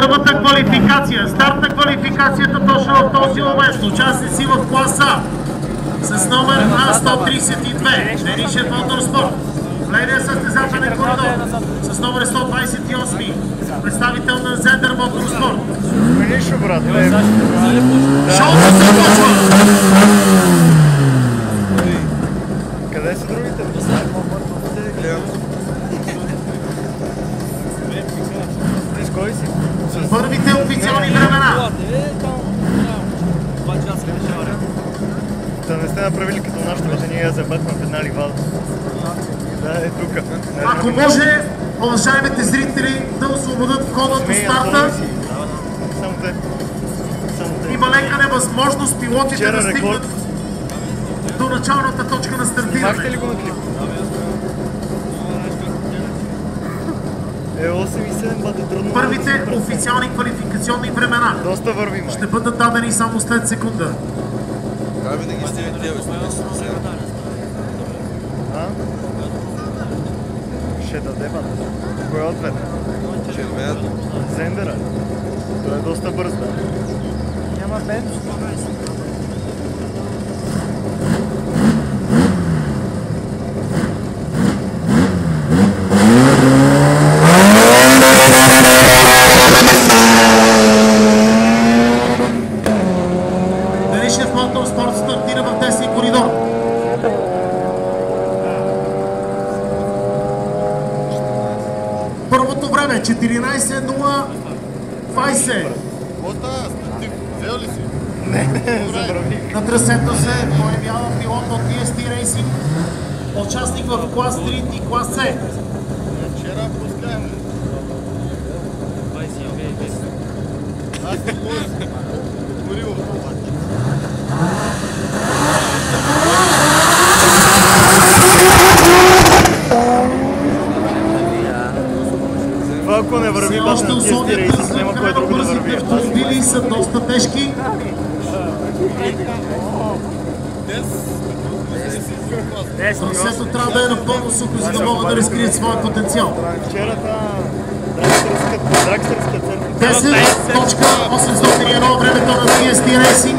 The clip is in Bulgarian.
Първата квалификация, старт на квалификацията точно в този момент. Участници в клас А с номер А132, Денишев Моторспорт. Левия състезателен коридор с номер 128, представител на Зендър Моторспорт. Нищо, брат. Шоуто се почва! Къде са другите? С кой си? Първите официални времена. Да не сте направили като нашите, вече ние я забътвам в една ливада. Да, е тука. Ако може, уважаемите зрители да освободят входа до старта. Само те. Има лека невъзможност пилотите да стигнат до началната точка на стартиране. Махте ли го на клип? Е, 8,7 бъде трудно. Първите официални квалификационни времена доста върви, май. ще бъдат дадени само след секунда. Как да ги стигнете тия, Ще даде, бата. Кой е ответ? Червеят. Зендера. Той е доста бърз, да. Няма бенч. Денишев Моторспорт стартира в тесния коридор. Първото време 14:0:20. Взел ли си? Не, забравих. На трасето се появява пилот от EST Racing, участник в клас 3 и клас С. Вчера пускаем. Аз не пускам. Гориво. Това ако не върви, бата на TST Racing, няма кой друго да върви. Автомобили са доста тежки. Трасето трябва да е напълно сухо, за да могат да разкрият своя потенциал. Вчера дракстърския център. 10.801 времето на TST Racing.